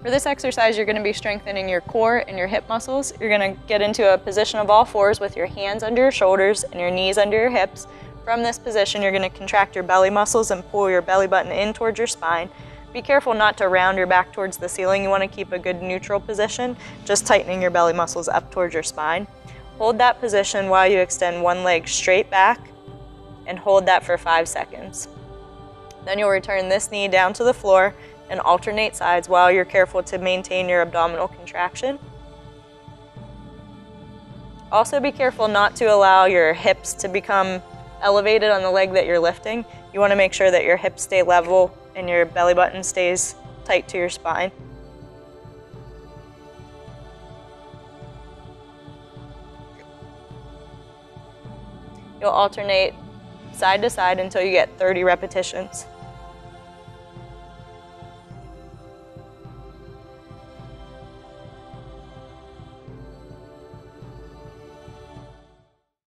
For this exercise, you're going to be strengthening your core and your hip muscles. You're going to get into a position of all fours with your hands under your shoulders and your knees under your hips. From this position, you're going to contract your belly muscles and pull your belly button in towards your spine. Be careful not to round your back towards the ceiling. You want to keep a good neutral position, just tightening your belly muscles up towards your spine. Hold that position while you extend one leg straight back and hold that for 5 seconds. Then you'll return this knee down to the floor and alternate sides while you're careful to maintain your abdominal contraction. Also be careful not to allow your hips to become elevated on the leg that you're lifting. You want to make sure that your hips stay level and your belly button stays tight to your spine. You'll alternate side to side until you get 30 repetitions.